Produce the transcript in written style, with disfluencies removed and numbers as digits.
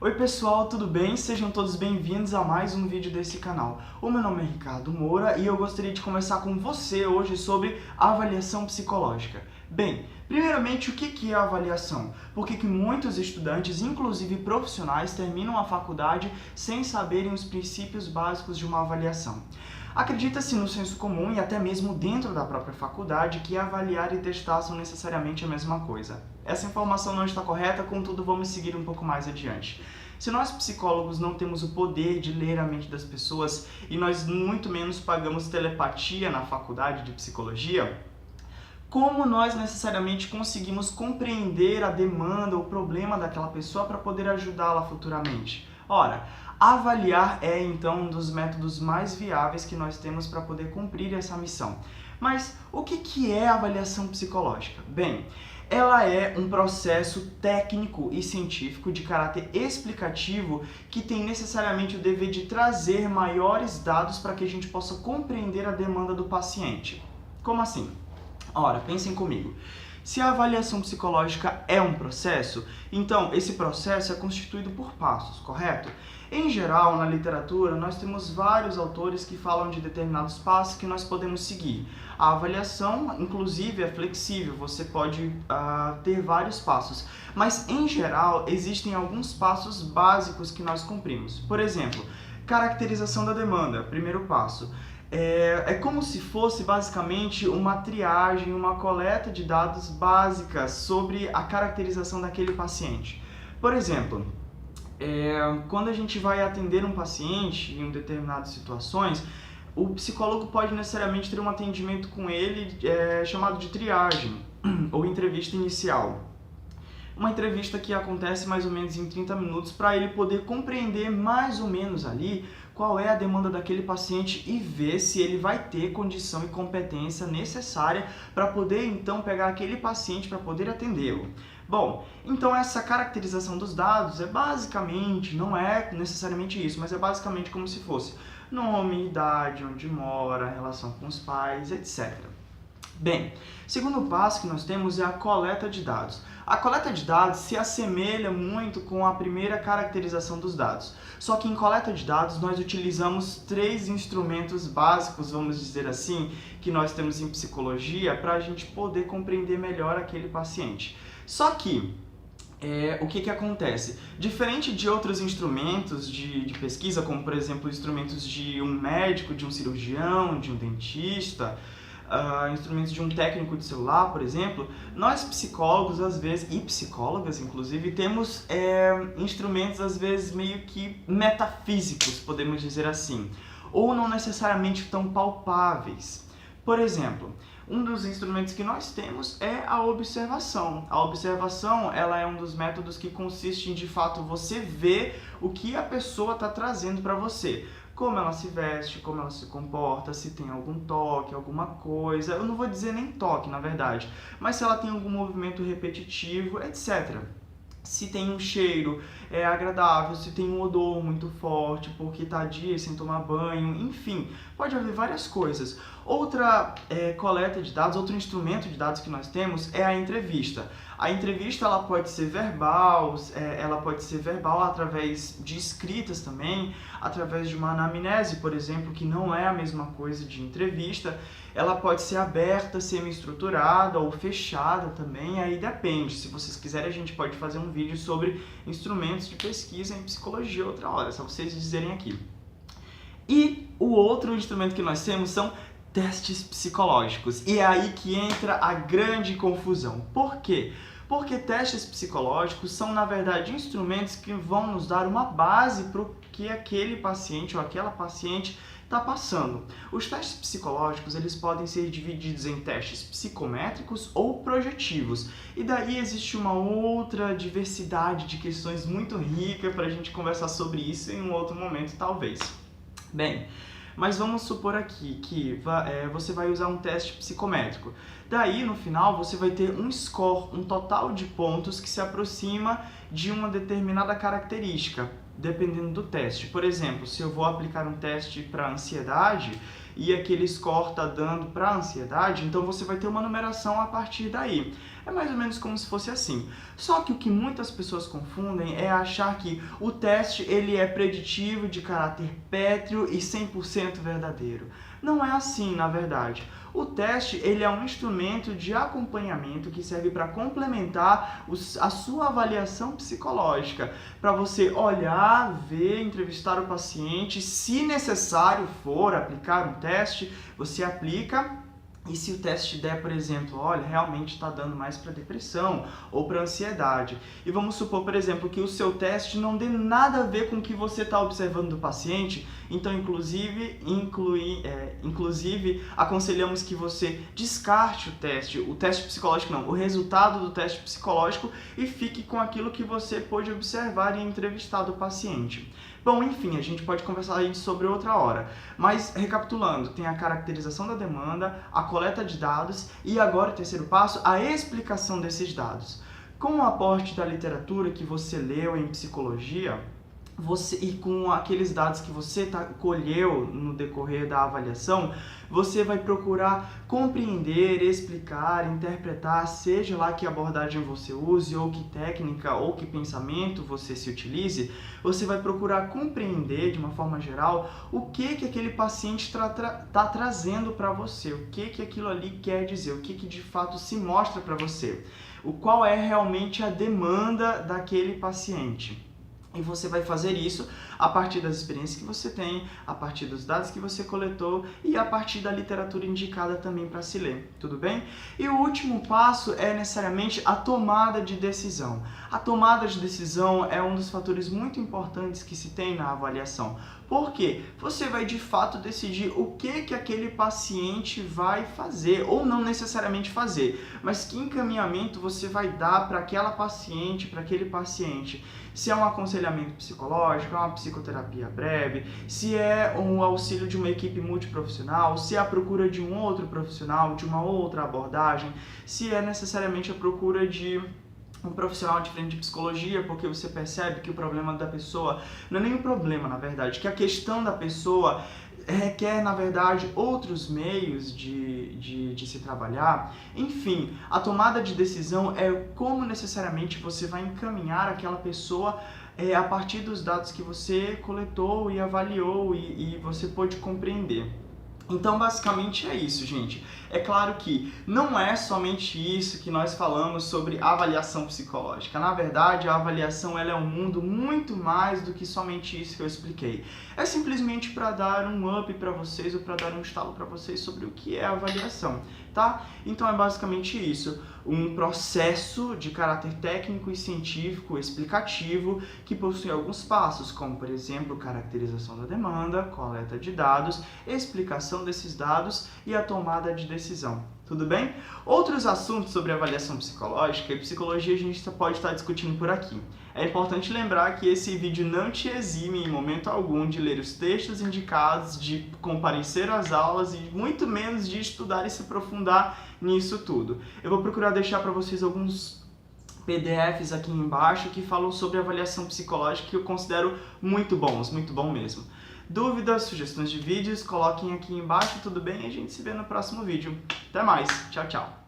Oi pessoal, tudo bem? Sejam todos bem-vindos a mais um vídeo desse canal. O meu nome é Ricardo Moura e eu gostaria de conversar com você hoje sobre avaliação psicológica. Bem, primeiramente, o que é a avaliação? Por que muitos estudantes, inclusive profissionais, terminam a faculdade sem saberem os princípios básicos de uma avaliação? Acredita-se no senso comum e até mesmo dentro da própria faculdade que avaliar e testar são necessariamente a mesma coisa. Essa informação não está correta, contudo vamos seguir um pouco mais adiante. Se nós psicólogos não temos o poder de ler a mente das pessoas e nós muito menos pagamos telepatia na faculdade de psicologia, como nós necessariamente conseguimos compreender a demanda, o problema daquela pessoa para poder ajudá-la futuramente? Ora, avaliar é então um dos métodos mais viáveis que nós temos para poder cumprir essa missão. Mas o que é a avaliação psicológica? Bem, ela é um processo técnico e científico de caráter explicativo que tem necessariamente o dever de trazer maiores dados para que a gente possa compreender a demanda do paciente. Como assim? Ora, pensem comigo. Se a avaliação psicológica é um processo, então esse processo é constituído por passos, correto? Em geral, na literatura, nós temos vários autores que falam de determinados passos que nós podemos seguir. A avaliação, inclusive, é flexível, você pode ter vários passos, mas em geral existem alguns passos básicos que nós cumprimos. Por exemplo, caracterização da demanda, primeiro passo. É como se fosse basicamente uma triagem, uma coleta de dados básicas sobre a caracterização daquele paciente. Por exemplo, quando a gente vai atender um paciente em determinadas situações, o psicólogo pode necessariamente ter um atendimento com ele chamado de triagem ou entrevista inicial. Uma entrevista que acontece mais ou menos em 30 minutos para ele poder compreender mais ou menos ali qual é a demanda daquele paciente e ver se ele vai ter condição e competência necessária para poder então pegar aquele paciente para poder atendê-lo. Bom, então essa caracterização dos dados é basicamente, não é necessariamente isso, mas é basicamente como se fosse nome, idade, onde mora, relação com os pais, etc. Bem, segundo passo que nós temos é a coleta de dados. A coleta de dados se assemelha muito com a primeira caracterização dos dados. Só que em coleta de dados nós utilizamos 3 instrumentos básicos, vamos dizer assim, que nós temos em psicologia para a gente poder compreender melhor aquele paciente. Só que o que acontece? Diferente de outros instrumentos de pesquisa, como por exemplo instrumentos de um médico, de um cirurgião, de um dentista, instrumentos de um técnico de celular, por exemplo, nós psicólogos, às vezes, e psicólogas, inclusive, temos instrumentos, às vezes, meio que metafísicos, podemos dizer assim, ou não necessariamente tão palpáveis. Por exemplo, um dos instrumentos que nós temos é a observação. A observação, ela é um dos métodos que consiste em, de fato, você ver o que a pessoa está trazendo para você. Como ela se veste, como ela se comporta, se tem algum toque, alguma coisa. Eu não vou dizer nem toque, na verdade, mas se ela tem algum movimento repetitivo, etc. Se tem um cheiro agradável, se tem um odor muito forte, porque está dias sem tomar banho, enfim, pode haver várias coisas. Outra coleta de dados, outro instrumento de dados que nós temos é a entrevista. A entrevista ela pode ser verbal, através de escritas também, através de uma anamnese, por exemplo, que não é a mesma coisa de entrevista. Ela pode ser aberta, semi-estruturada ou fechada também, aí depende. Se vocês quiserem, a gente pode fazer um vídeo sobre instrumentos de pesquisa em psicologia outra hora, é só vocês dizerem aqui. E o outro instrumento que nós temos são testes psicológicos. E é aí que entra a grande confusão. Por quê? Porque testes psicológicos são, na verdade, instrumentos que vão nos dar uma base para o que aquele paciente ou aquela paciente está passando. Os testes psicológicos eles podem ser divididos em testes psicométricos ou projetivos. E daí existe uma outra diversidade de questões muito rica para a gente conversar sobre isso em um outro momento, talvez. Bem, mas vamos supor aqui que você vai usar um teste psicométrico. Daí, no final, você vai ter um score, um total de pontos que se aproxima de uma determinada característica. dependendo do teste. Por exemplo, se eu vou aplicar um teste para ansiedade e aquele score está dando para ansiedade, então você vai ter uma numeração a partir daí. É mais ou menos como se fosse assim. Só que o que muitas pessoas confundem é achar que o teste ele é preditivo, de caráter pétreo e 100% verdadeiro. Não é assim, na verdade. O teste ele é um instrumento de acompanhamento que serve para complementar a sua avaliação psicológica, para você olhar, ver, entrevistar o paciente, se necessário for aplicar um teste, você aplica. E se o teste der, por exemplo, olha, realmente está dando mais para depressão ou para ansiedade. E vamos supor, por exemplo, que o seu teste não dê nada a ver com o que você está observando do paciente, então, inclusive, aconselhamos que você descarte o teste psicológico não, o resultado do teste psicológico e fique com aquilo que você pôde observar e entrevistar do paciente. Bom, enfim, a gente pode conversar aí sobre outra hora. Mas, recapitulando, tem a caracterização da demanda, a coleta de dados e agora, o terceiro passo, a explicação desses dados. Com o aporte da literatura que você leu em psicologia, e com aqueles dados que você colheu no decorrer da avaliação, você vai procurar compreender, explicar, interpretar, seja lá que abordagem você use, ou que técnica, ou que pensamento você se utilize, você vai procurar compreender, de uma forma geral, o que aquele paciente está trazendo para você, o que aquilo ali quer dizer, o que de fato se mostra para você, qual é realmente a demanda daquele paciente. E você vai fazer isso a partir das experiências que você tem, a partir dos dados que você coletou e a partir da literatura indicada também para se ler, tudo bem? E o último passo é necessariamente a tomada de decisão. A tomada de decisão é um dos fatores muito importantes que se tem na avaliação. Por quê? Você vai de fato decidir o que aquele paciente vai fazer, ou não necessariamente fazer, mas que encaminhamento você vai dar para aquela paciente, para aquele paciente. Se é um aconselhamento psicológico, é uma psicoterapia breve, se é um auxílio de uma equipe multiprofissional, se é a procura de um outro profissional, de uma outra abordagem, se é necessariamente a procura de um profissional diferente de psicologia, porque você percebe que o problema da pessoa não é nem o problema, na verdade, que a questão da pessoa requer, na verdade, outros meios de se trabalhar. Enfim, a tomada de decisão é como necessariamente você vai encaminhar aquela pessoa a partir dos dados que você coletou e avaliou e você pôde compreender. Então, basicamente é isso, gente. É claro que não é somente isso que nós falamos sobre avaliação psicológica. Na verdade, a avaliação ela é um mundo muito mais do que somente isso que eu expliquei. É simplesmente para dar um up para vocês ou para dar um estalo para vocês sobre o que é a avaliação, tá? Então, é basicamente isso. Um processo de caráter técnico e científico explicativo que possui alguns passos, como, por exemplo, caracterização da demanda, coleta de dados, explicação desses dados e a tomada de decisão. Tudo bem? Outros assuntos sobre avaliação psicológica e psicologia a gente pode estar discutindo por aqui. É importante lembrar que esse vídeo não te exime em momento algum de ler os textos indicados, de comparecer às aulas e muito menos de estudar e se aprofundar nisso tudo. Eu vou procurar deixar para vocês alguns PDFs aqui embaixo que falam sobre avaliação psicológica que eu considero muito bons, muito bom mesmo. Dúvidas, sugestões de vídeos, coloquem aqui embaixo, tudo bem? E a gente se vê no próximo vídeo. Até mais, tchau, tchau!